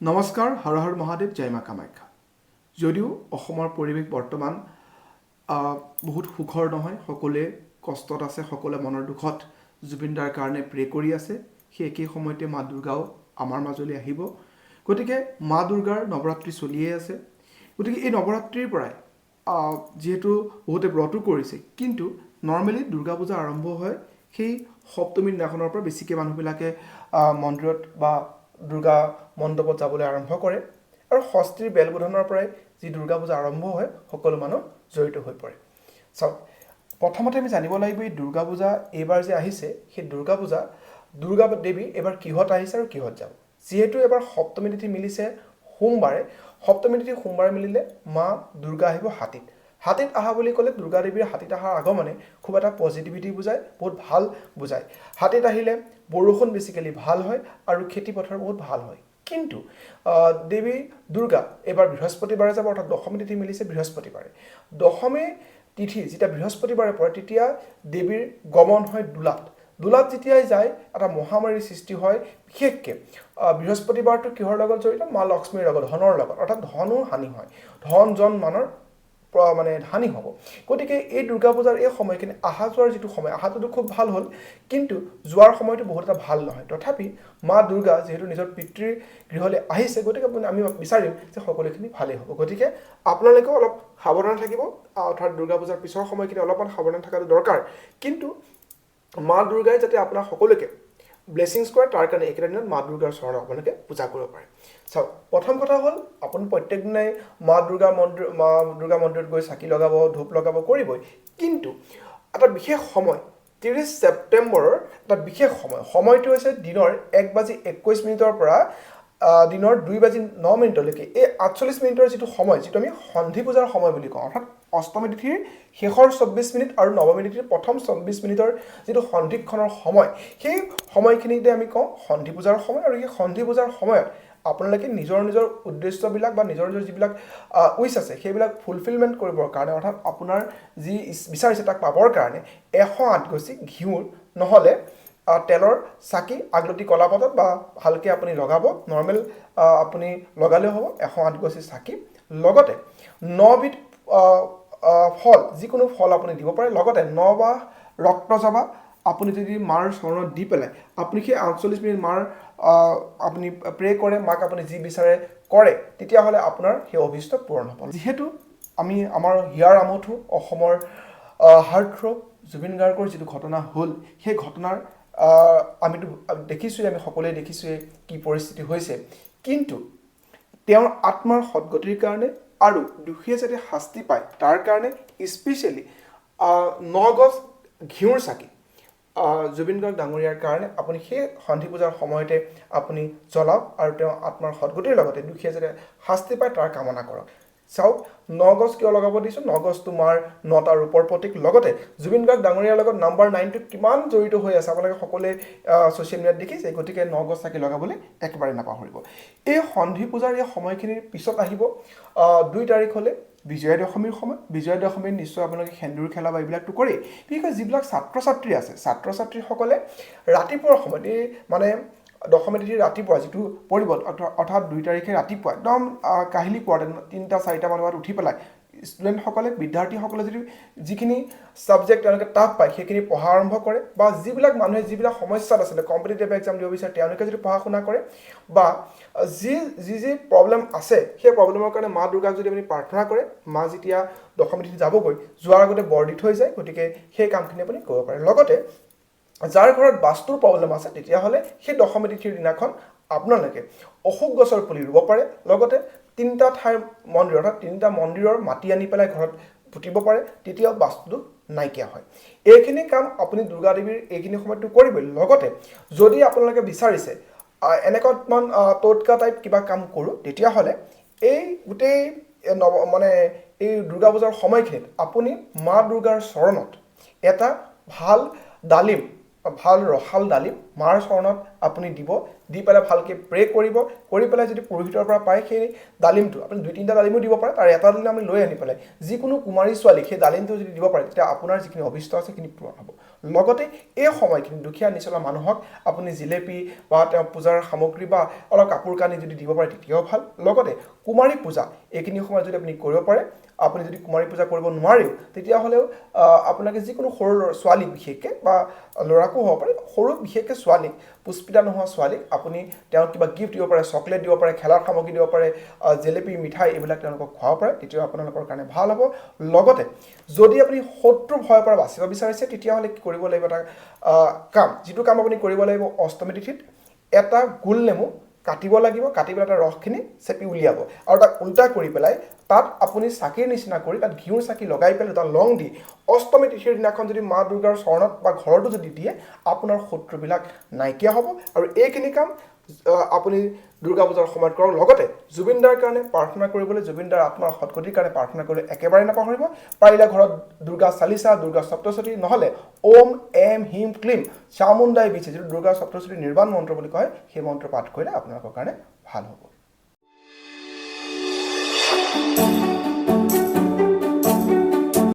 নমস্কাৰ, হৰ হৰ মহাদেৱ, জয় মা কামাখ্যা। যদিও অসমৰ পৰিৱেশ বৰ্তমান বহুত সুখৰ নহয়, সকলোৱে কষ্টত আছে, সকলোৱে মনৰ দুখত জুবিন দাৰ কাৰণে প্ৰে কৰি আছে। সেই একেই সময়তে মা দুৰ্গাও আমাৰ মাজলৈ আহিব। গতিকে মা দুৰ্গাৰ নৱৰাত্ৰি চলিয়ে আছে। গতিকে এই নৱৰাত্ৰিৰ পৰাই যিহেতু বহুতে ব্ৰতো কৰিছে, কিন্তু নৰ্মেলি দুৰ্গা পূজা আৰম্ভ হয় সেই সপ্তমী দিনাখনৰ পৰা বেছিকৈ মানুহবিলাকে মন্দিৰত বা দুৰ্গা মণ্ডপত যাবলৈ আৰম্ভ কৰে আৰু ষষ্ঠীৰ বেলবোধনৰ পৰাই যি দুৰ্গা পূজা আৰম্ভ হয় সকলো মানুহ জড়িত হৈ পৰে। চাওক, প্ৰথমতে আমি জানিব লাগিব এই দুৰ্গা পূজা এইবাৰ যে আহিছে, সেই দুৰ্গা পূজা দুৰ্গা দেৱী এবাৰ কিহত আহিছে আৰু কিহত যাব। যিহেতু এবাৰ সপ্তমী তিথি মিলিছে সোমবাৰে, সপ্তমী তিথি সোমবাৰে মিলিলে মা দুৰ্গা আহিব হাতীত। হাতীত অহা বুলি ক'লে দুৰ্গা দেৱীৰ হাতীত অহাৰ আগমনে খুব এটা পজিটিভিটি বুজায়, বহুত ভাল বুজায়। হাতীত আহিলে বৰষুণ বেছিকেলি ভাল হয় আৰু খেতি পথাৰ বহুত ভাল হয়। কিন্তু দেৱী দুৰ্গা এবাৰ বৃহস্পতিবাৰে যাব, অৰ্থাৎ দশমী তিথি মিলিছে বৃহস্পতিবাৰে। দশমী তিথি যেতিয়া বৃহস্পতিবাৰে পৰে তেতিয়া দেৱীৰ গমন হয় দোলাত। দোলাত যেতিয়াই যায় এটা মহামাৰীৰ সৃষ্টি হয়। বিশেষকৈ বৃহস্পতিবাৰটো কিহৰ লগত জড়িত? মা লক্ষ্মীৰ লগত, ধনৰ লগত, অৰ্থাৎ ধনো হানি হয়, ধন জন মানৰ হানি হ'ব। গতিকে এই দুৰ্গা পূজাৰ এই সময়খিনি অহা যোৱাৰ যিটো সময়, অহাটোতো খুব ভাল হ'ল, কিন্তু যোৱাৰ সময়টো বহুত এটা ভাল নহয়। তথাপি মা দুৰ্গা যিহেতু নিজৰ পিতৃৰ গৃহলৈ আহিছে, গতিকে আমি বিচাৰিম যে সকলোখিনি ভালেই হ'ব। গতিকে আপোনালোকেও অলপ সাৱধান থাকিব, অৰ্থাৎ দুৰ্গা পূজাৰ পিছৰ সময়খিনি অলপমান সাৱধান থকাটো দৰকাৰ। কিন্তু মা দুৰ্গাই যাতে আপোনাৰ সকলোকে ব্লেছিংছ কৰে, তাৰ কাৰণে এইকেইটা দিনত মা দুৰ্গাৰ চৰণত আপোনালোকে পূজা কৰিব পাৰে। চাওক, প্ৰথম কথা হ'ল আপুনি প্ৰত্যেক দিনাই মা দুৰ্গা মন্দিৰত গৈ চাকি লগাব, ধূপ লগাব, কৰিবই। কিন্তু এটা বিশেষ সময় 30 ছেপ্টেম্বৰৰ এটা বিশেষ সময়টো হৈছে দিনৰ 1:21 পৰা দিনৰ 2:09 এই 48 মিনিটৰ যিটো সময়, যিটো আমি সন্ধি পূজাৰ সময় বুলি কওঁ, অৰ্থাৎ অষ্টমী তিথিৰ শেষৰ 24 মিনিট আৰু নৱমী তিথিৰ প্ৰথম 24 মিনিটৰ যিটো সন্ধিক্ষণৰ সময়, সেই সময়খিনিতে আমি কওঁ সন্ধি পূজাৰ সময়। আৰু সেই সন্ধি পূজাৰ সময়ত আপোনালোকে নিজৰ নিজৰ উদ্দেশ্যবিলাক বা নিজৰ নিজৰ যিবিলাক উইচ আছে সেইবিলাক ফুলফিলমেণ্ট কৰিবৰ কাৰণে, অৰ্থাৎ আপোনাৰ যি বিচাৰিছে তাক পাবৰ কাৰণে 108 গছি ঘিউৰ নহ'লে তেলৰ চাকি আগলতি কলাপাতত বা ভালকৈ আপুনি লগাব, নৰ্মেল আপুনি লগালেও হ'ব, 108 গছি চাকি, লগতে 9 বিধ ফল, যিকোনো ফল আপুনি দিব পাৰে, লগতে 9 বা ৰক্তজবা আপুনি যদি মাৰ চৰণত দি পেলাই আপুনি সেই 48 মিনিট মাৰ আপুনি প্ৰে কৰে, মাক আপুনি যি বিচাৰে কৰে, তেতিয়াহ'লে আপোনাৰ সেই অভিষ্ট পূৰণ হ'ব। যিহেতু আমি আমাৰ হিয়াৰ আমঠু অসমৰ হাৰ্টথ্ৰব জুবিন গাৰ্গৰ যিটো ঘটনা হ'ল, সেই ঘটনাৰ আমিতো দেখিছোঁৱেই, আমি সকলোৱে দেখিছোঁৱেই কি পৰিস্থিতি হৈছে। কিন্তু তেওঁৰ আত্মাৰ সদ্গতিৰ কাৰণে আৰু দোষীয়ে যাতে শাস্তি পায় তাৰ কাৰণে স্পেচিয়েলি 9 গছ ঘিউৰ চাকি জুবিন গাৰ্গ ডাঙৰীয়াৰ কাৰণে আপুনি সেই সন্ধি পূজাৰ সময়তে আপুনি জ্বলাওক আৰু তেওঁ আত্মাৰ সদ্গতিৰ লগতে দোষীয়ে যাতে শাস্তি পায় তাৰ কামনা কৰক। চাওক, 9 গছ কিয় লগাব দিছোঁ? 9 গছ তোমাৰ 9টা ৰূপৰ প্ৰতীক। লগতে জুবিন গাৰ্গ ডাঙৰীয়াৰ লগত নাম্বাৰ 9টো কিমান জড়িত হৈ আছে আপোনালোকে সকলোৱে ছ'চিয়েল মিডিয়াত দেখিছে। গতিকে 9 গছ চাকি লগাবলৈ একেবাৰে নাপাহৰিব। এই সন্ধি পূজাৰ এই সময়খিনিৰ পিছত আহিব 2 তাৰিখলৈ বিজয়া দশমীৰ সময়। বিজয়া দশমীত নিশ্চয় আপোনালোকে সেন্দুৰ খেলা বা এইবিলাকতো কৰেই। বিশেষকৈ যিবিলাক ছাত্ৰ ছাত্ৰী আছে, ছাত্ৰ ছাত্ৰীসকলে ৰাতিপুৱাৰ সময়ত এই মানে দশমী তিথিৰ ৰাতিপুৱা যিটো পৰিব, অৰ্থাৎ 2 তাৰিখে ৰাতিপুৱা একদম কাহিলী পোৱাতে 3-4টা মান বজাত উঠি পেলাই ষ্টুডেণ্টসকলে, বিদ্যাৰ্থীসকলে যিখিনি ছাবজেক্ট তেওঁলোকে টাফ পায় সেইখিনি পঢ়া আৰম্ভ কৰে, বা যিবিলাক মানুহে যিবিলাক সমস্যাত আছিলে কম্পিটিটিভ এক্সাম দিব বিচাৰে তেওঁলোকে যদি পঢ়া শুনা কৰে, বা যি প্ৰব্লেম আছে সেই প্ৰব্লেমৰ কাৰণে মা দুৰ্গাক যদি আপুনি প্ৰাৰ্থনা কৰে, মা যেতিয়া দশমী তিথি যাবগৈ, যোৱাৰ আগতে বৰ দি থৈ যায়। গতিকে সেই কামখিনি আপুনি কৰিব পাৰে। লগতে যাৰ ঘৰত বাস্তুৰ প্ৰব্লেম আছে তেতিয়াহ'লে সেই দশমী তিথিৰ দিনাখন আপোনালোকে অশোক গছৰ পুলি ৰুব পাৰে। লগতে 3টা ঠাইৰ মন্দিৰ, অৰ্থাৎ 3টা মন্দিৰৰ মাটি আনি পেলাই ঘৰত পুতিব পাৰে, তেতিয়াও বাস্তুটো নাইকিয়া হয়। এইখিনি কাম আপুনি দুৰ্গা দেৱীৰ এইখিনি সময়তটো কৰিবই। লগতে যদি আপোনালোকে বিচাৰিছে এনেকুৱামান টটকা টাইপ কিবা কাম কৰোঁ, তেতিয়াহ'লে এই গোটেই এই দুৰ্গা পূজাৰ সময়খিনিত আপুনি মা দুৰ্গাৰ চৰণত এটা ভাল ডালিম, ভাল ৰসাল ডালিম মাৰ চৰণত আপুনি দি পেলাই ভালকৈ প্ৰে কৰিব। কৰি পেলাই যদি পুৰোহিতৰ পৰা পায় সেই ডালিমটো আপুনি 2-3টা ডালিমো দিব পাৰে, তাৰ এটা ডালিম আপুনি লৈ আনি পেলাই যিকোনো কুমাৰী ছোৱালীক সেই ডালিমটো যদি দিব পাৰে, তেতিয়া আপোনাৰ যিখিনি অভিষ্ট আছে সেইখিনি পূৰণ হ'ব। লগতে এই সময়খিনি দুখীয়া নিচলা মানুহক আপুনি জিলেপি বা তেওঁ পূজাৰ সামগ্ৰী বা অলপ কাপোৰ কানি যদি দিব পাৰে তেতিয়াও ভাল লগতে কুমাৰী পূজা এইখিনি সময়ত যদি আপুনি কৰিব পাৰে আপুনি যদি কুমাৰী পূজা কৰিব নোৱাৰেও তেতিয়াহ'লেও আপোনালোকে যিকোনো সৰু ছোৱালী বিশেষকৈ বা ল'ৰাকো হ'ব পাৰে সৰু বিশেষকৈ ছোৱালীক পুষ্পিতা নোহোৱা ছোৱালীক আপুনি তেওঁক কিবা গিফ্ট দিব পাৰে চকলেট দিব পাৰে খেলাৰ সামগ্ৰী দিব পাৰে জেলেপি মিঠাই এইবিলাক তেওঁলোকক খুৱাব পাৰে তেতিয়াও আপোনালোকৰ কাৰণে ভাল হ'ব লগতে যদি আপুনি শত্ৰু ভয়ৰ পৰা বাচিব বিচাৰিছে তেতিয়াহ'লে কি কৰিব লাগিব এটা কাম যিটো কাম আপুনি কৰিব লাগিব অষ্টমী তিথিত এটা গোল নেমু কাটিব লাগিব কাটি পেলাই তাৰ ৰসখিনি চেপি উলিয়াব আৰু তাক উল্টা কৰি পেলাই তাত আপুনি চাকিৰ নিচিনা কৰি তাত ঘিউৰ চাকি লগাই পেলাই এটা লং দি অষ্টমী তিথিৰ দিনাখন যদি মা দুৰ্গাৰ চৰণত বা ঘৰটো যদি দিয়ে আপোনাৰ শত্ৰুবিলাক নাইকিয়া হ'ব আৰু এইখিনি কাম আপুনি দুৰ্গা পূজাৰ সময়ত কৰক লগতে জুবিন দাৰ কাৰণে প্ৰাৰ্থনা কৰিবলৈ জুবিন দাৰ আত্মাৰ সৎগতিৰ কাৰণে প্ৰাৰ্থনা কৰিবলৈ একেবাৰে নাপাহৰিব পাৰিলে ঘৰত দুৰ্গা চালিচা দুৰ্গা সপ্তশতী নহ'লে ওম এম হিম ক্লিম চামুণ্ডাই বিছে যিটো দুৰ্গা সপ্তশতী নিৰ্বাণ মন্ত্ৰ বুলি কয় সেই মন্ত্ৰ পাঠ কৰিলে আপোনালোকৰ কাৰণে ভাল হ'ব